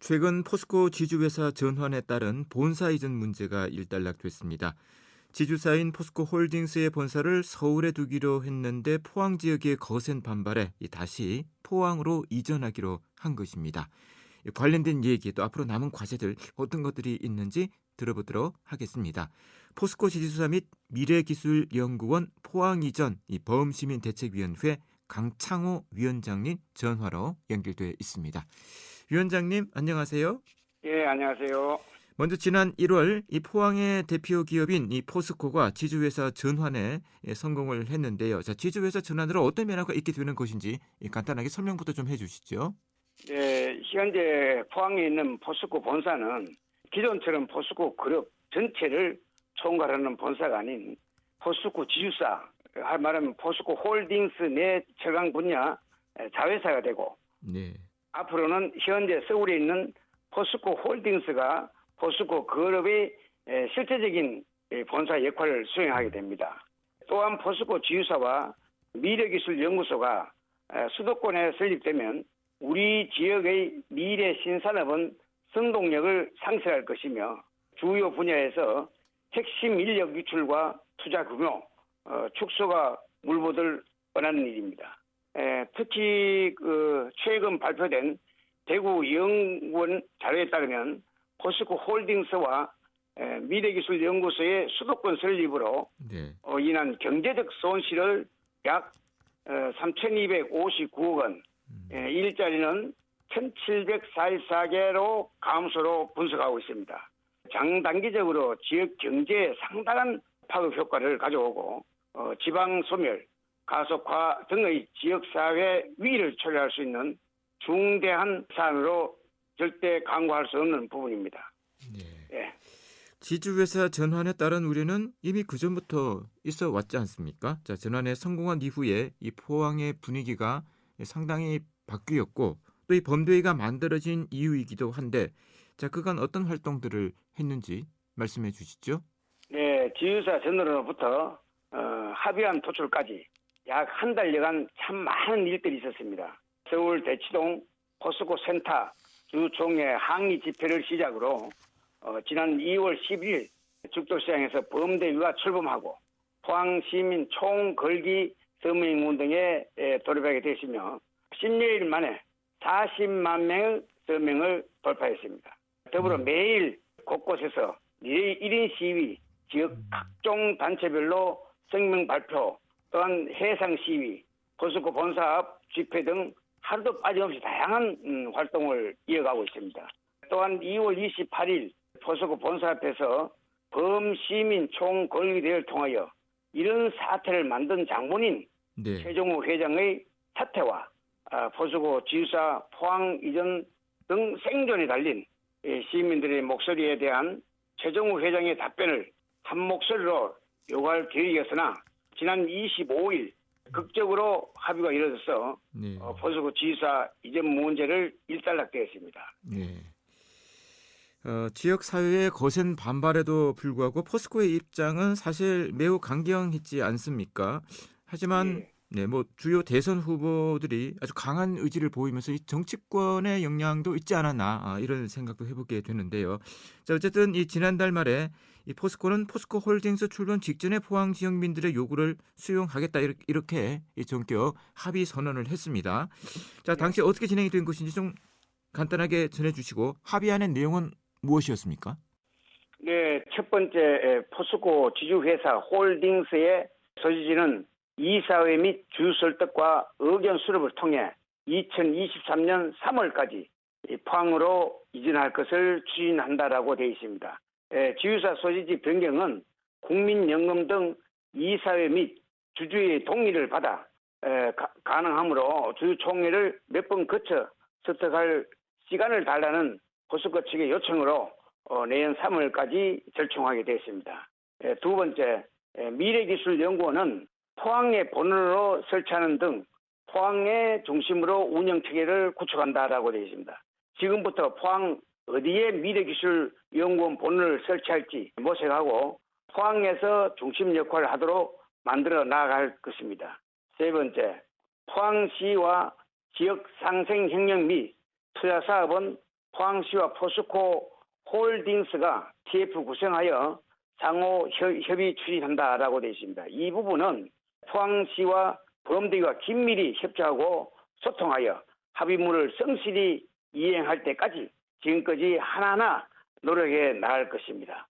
최근 포스코 지주회사 전환에 따른 본사 이전 문제가 일단락됐습니다. 지주사인 포스코 홀딩스의 본사를 서울에 두기로 했는데 포항 지역의 거센 반발에 다시 포항으로 이전하기로 한 것입니다. 관련된 얘기 또 앞으로 남은 과제들 어떤 것들이 있는지 들어보도록 하겠습니다. 포스코 지주사 및 미래기술연구원 포항 이전 범시민대책위원회 강창호 위원장님 전화로 연결돼 있습니다. 위원장님 안녕하세요. 예, 안녕하세요. 먼저 지난 1월 이 포항의 대표 기업인 이 포스코가 지주회사 전환에 성공을 했는데요. 자, 지주회사 전환으로 어떤 변화가 있게 되는 것인지 간단하게 설명부터 좀 해주시죠. 네, 현재 포항에 있는 포스코 본사는 기존처럼 포스코 그룹 전체를 총괄하는 본사가 아닌 포스코 지주사, 말하면 포스코 홀딩스 내 철강 분야 자회사가 되고, 네. 앞으로는 현재 서울에 있는 포스코 홀딩스가 포스코 그룹의 실제적인 본사 역할을 수행하게 됩니다. 또한 포스코 지주사와 미래기술연구소가 수도권에 설립되면 우리 지역의 미래 신산업은 성동력을 상실할 것이며 주요 분야에서 핵심 인력 유출과 투자 규모 축소가 물보들 뻔한 일입니다. 특히 최근 발표된 대구 연구원 자료에 따르면 포스코 홀딩스와 미래기술연구소의 수도권 설립으로 네. 인한 경제적 손실을 약 3,259억 원, 일자리는 1,744개로 감소로 분석하고 있습니다. 장단기적으로 지역 경제에 상당한 파급 효과를 가져오고 지방 소멸, 가속화 등의 지역사회 위기를 초래할 수 있는 중대한 사안으로 절대 간과할 수 없는 부분입니다. 네. 예. 지주회사 전환에 따른 우려는 이미 그전부터 있어 왔지 않습니까? 자, 전환에 성공한 이후에 이 포항의 분위기가 상당히 바뀌었고 또 이 범죄가 만들어진 이유이기도 한데, 자, 그간 어떤 활동들을 했는지 말씀해 주시죠. 네, 지주사 전으로부터 합의안 도출까지 약 한 달여간 참 많은 일들이 있었습니다. 서울 대치동 포스코 센터 주총회 항의 집회를 시작으로 지난 2월 11일 죽돌시장에서 범대위가 출범하고 포항 시민 총걸기 서명운동에 돌입하게 됐으며 10여일 만에 40만 명의 서명을 돌파했습니다. 더불어 매일 곳곳에서 1인 시위, 지역 각종 단체별로 성명 발표, 또한 해상 시위, 포스코 본사 앞 집회 등 하루도 빠짐없이 다양한 활동을 이어가고 있습니다. 또한 2월 28일 포스코 본사 앞에서 범시민 총걸기대회를 통하여 이런 사태를 만든 장본인 네. 최종우 회장의 사퇴와 포스코 지주사 포항 이전 등 생존에 달린 시민들의 목소리에 대한 최종우 회장의 답변을 한 목소리로 요구할 계획이었으나 지난 25일 극적으로 합의가 이루어져서 네. 포스코 지주사 이전 문제를 일단락되었습니다. 네. 지역 사회의 거센 반발에도 불구하고 포스코의 입장은 사실 매우 강경했지 않습니까? 하지만 주요 대선 후보들이 아주 강한 의지를 보이면서 이 정치권의 영향도 있지 않았나 이런 생각도 해보게 되는데요. 자, 어쨌든 이 지난달 말에 이 포스코는 포스코 홀딩스 출범 직전에 포항 지역민들의 요구를 수용하겠다 이렇게 이 전격 합의 선언을 했습니다. 자, 당시 어떻게 진행이 된 것인지 좀 간단하게 전해주시고 합의안의 내용은 무엇이었습니까? 네, 첫 번째 포스코 지주회사 홀딩스의 소지지는 이사회 및 주설득과 의견 수립을 통해 2023년 3월까지 포항으로 이전할 것을 추진한다라고 되어 있습니다. 지주사 소지지 변경은 국민연금 등 이사회 및 주주의 동의를 받아 가능하므로 주총회를 몇 번 거쳐 설득할 시간을 달라는 포스코 측의 요청으로 내년 3월까지 절충하게 되었습니다. 두 번째, 미래기술연구원은 포항에 본원으로 설치하는 등 포항의 중심으로 운영체계를 구축한다라고 되어 있습니다. 지금부터 포항 어디에 미래기술연구원 본원을 설치할지 모색하고 포항에서 중심 역할을 하도록 만들어 나아갈 것입니다. 세 번째, 포항시와 지역 상생협력 및 투자사업은 포항시와 포스코 홀딩스가 TF 구성하여 상호 협의 추진한다라고 되어 있습니다. 이 부분은 포항시와 범대위와 긴밀히 협조하고 소통하여 합의문을 성실히 이행할 때까지 지금까지 하나하나 노력해 나갈 것입니다.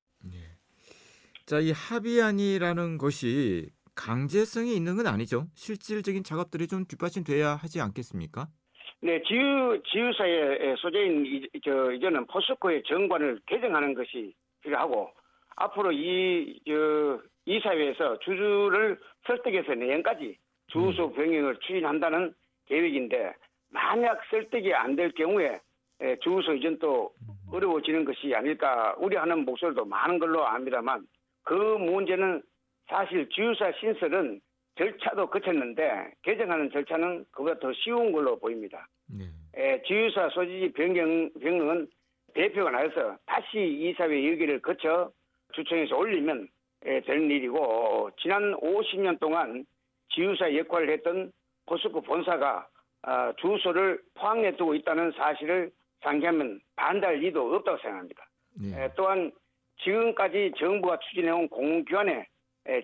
자, 이 합의안이라는 것이 강제성이 있는 건 아니죠. 실질적인 작업들이 좀 뒷받침돼야 하지 않겠습니까? 네, 지유사의 소재인 이제는 포스코의 정관을 개정하는 것이 필요하고 앞으로 이 사회에서 주주를 설득해서 내년까지 주소 변경을 추진한다는 계획인데 만약 설득이 안 될 경우에 주소 이전도 어려워지는 것이 아닐까 우려하는 목소리도 많은 걸로 압니다만 그 문제는 사실 지유사 신설은 절차도 거쳤는데 개정하는 절차는 그보다 더 쉬운 걸로 보입니다. 지유사 소지지 변경은 대표가 나서서 다시 이사회 의결을 거쳐 주총에서 올리면 되는 일이고 지난 50년 동안 지유사 역할을 했던 포스코 본사가 주소를 포항에 두고 있다는 사실을 상기하면 반대할 리도 없다고 생각합니다. 또한 지금까지 정부가 추진해온 공공기관의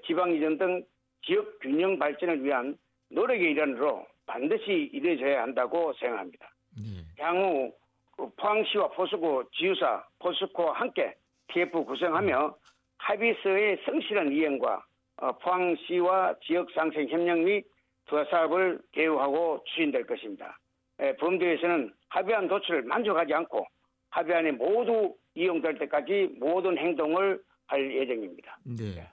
지방 이전 등 지역 균형 발전을 위한 노력의 일환으로 반드시 이루어져야 한다고 생각합니다. 향후 포항시와 포스코 지유사, 포스코와 함께 TF 구성하며 합의서의 성실한 이행과 포항시와 지역 상생 협력 및 투자 사업을 개요하고 추진될 것입니다. 범대에서는 합의안 도출을 만족하지 않고 합의안이 모두 이용될 때까지 모든 행동을 할 예정입니다. 네.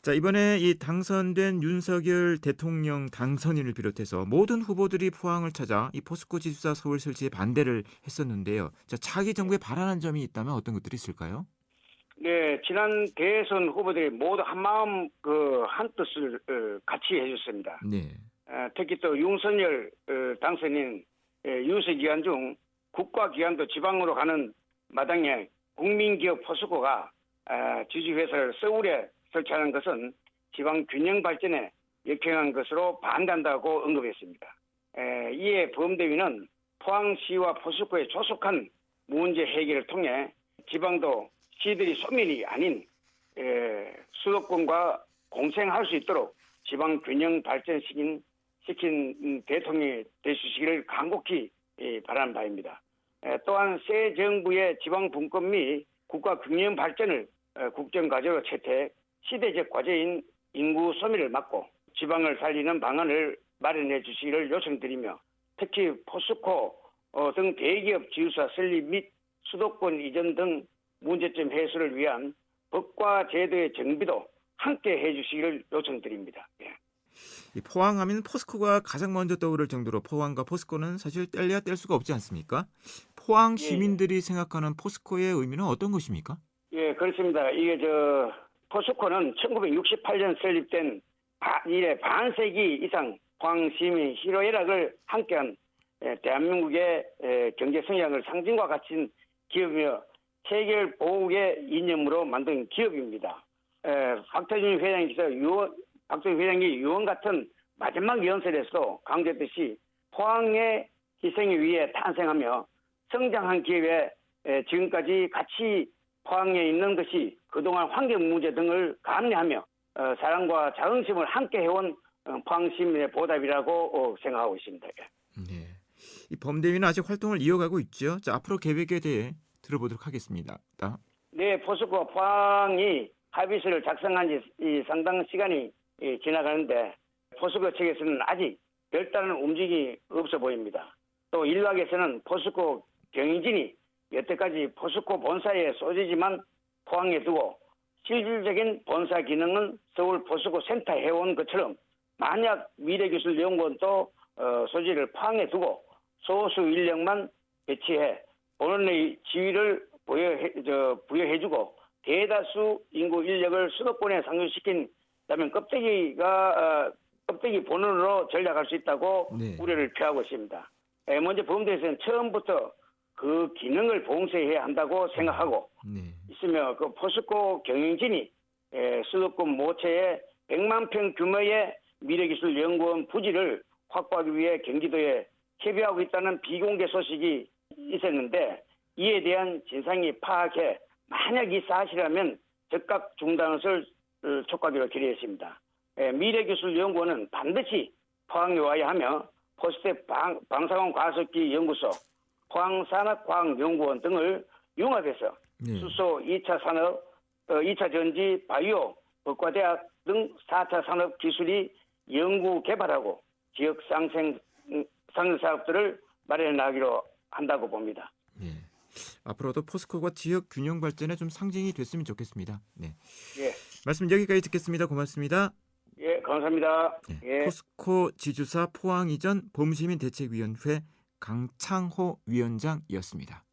자, 이번에 이 당선된 윤석열 대통령 당선인을 비롯해서 모든 후보들이 포항을 찾아 이 포스코 지주사 서울 설치에 반대를 했었는데요. 자, 차기 정부에 바라는 점이 있다면 어떤 것들이 있을까요? 네, 지난 대선 후보들이 모두 한마음 한 뜻을 같이 해줬습니다. 네. 특히 또 윤석열 당선인 유세 기간 중 국가기관도 지방으로 가는 마당에 국민기업 포스코가 지주회사를 서울에 설치하는 것은 지방 균형 발전에 역행한 것으로 반대한다고 언급했습니다. 이에 범대위는 포항시와 포스코의 조속한 문제 해결을 통해 지방도 시들이 소멸이 아닌 수도권과 공생할 수 있도록 지방 균형 발전시킨 대통령이 되시기를 간곡히 바라는 바입니다. 또한 새 정부의 지방 분권 및 국가 균형 발전을 국정과제로 채택, 시대적 과제인 인구 소멸을 막고 지방을 살리는 방안을 마련해 주시기를 요청드리며 특히 포스코 등 대기업 지주사 설립 및 수도권 이전 등 문제점 해소를 위한 법과 제도의 정비도 함께 해주시기를 요청드립니다. 이 포항하면 포스코가 가장 먼저 떠오를 정도로 포항과 포스코는 사실 뗄래야 뗄 수가 없지 않습니까? 포항 시민들이 생각하는 포스코의 의미는 어떤 것입니까? 예, 그렇습니다. 이게 포스코는 1968년 설립된 이래 반세기 이상 포항 시민 희로애락을 함께한 대한민국의 경제 성장을 상징과 같은 기업이며 세계 보국의 이념으로 만든 기업입니다. 박태준 회장이 유언 같은 마지막 연설에서도 강조했듯이 포항의 희생에 의해 탄생하며 성장한 기업에 지금까지 같이 포항에 있는 것이 그동안 환경 문제 등을 감내하며 사랑과 자긍심을 함께 해온 포항 시민의 보답이라고 생각하고 있습니다. 네. 이 범대위는 아직 활동을 이어가고 있죠. 자, 앞으로 계획에 대해 들어보도록 하겠습니다. 네, 포스코 포항이 합의서를 작성한 지 상당 시간이 지나가는데 포스코 측에서는 아직 별다른 움직임이 없어 보입니다. 또 일각에서는 포스코 경영진이 여태까지 포스코 본사의 소재지만 포항에 두고 실질적인 본사 기능은 서울 포스코 센터에 해온 것처럼 만약 미래기술연구원도 소재를 포항에 두고 소수 인력만 배치해 본원의 지위를 부여해주고 대다수 인구 인력을 수도권에 상륙시킨다면 껍데기 본원으로 전략할 수 있다고 우려를 표하고 있습니다. 먼저 범대에서는 처음부터 그 기능을 봉쇄해야 한다고 생각하고 있으며 그 포스코 경영진이 수도권 모처에 100만 평 규모의 미래기술연구원 부지를 확보하기 위해 경기도에 협의하고 있다는 비공개 소식이 있었는데 이에 대한 진상이 파악해 만약 이 사실이라면 즉각 중단을 촉구하기로 결의했습니다. 미래기술연구원은 반드시 포항에 와야 하며 포스트 방사능과학기 연구소, 포항산업과학연구원 등을 융합해서 네. 수소, 2차 산업, 2차 전지, 바이오, 법과대학 등 4차 산업 기술이 연구 개발하고 지역 상생 사업들을 마련해 나가기로 한다고 봅니다. 예. 앞으로도 포스코가 지역 균형 발전의 좀 상징이 됐으면 좋겠습니다. 네. 예, 말씀 여기까지 듣겠습니다. 고맙습니다. 예, 감사합니다. 네. 예. 포스코 지주사 포항 이전 봄시민 대책위원회 강창호 위원장이었습니다.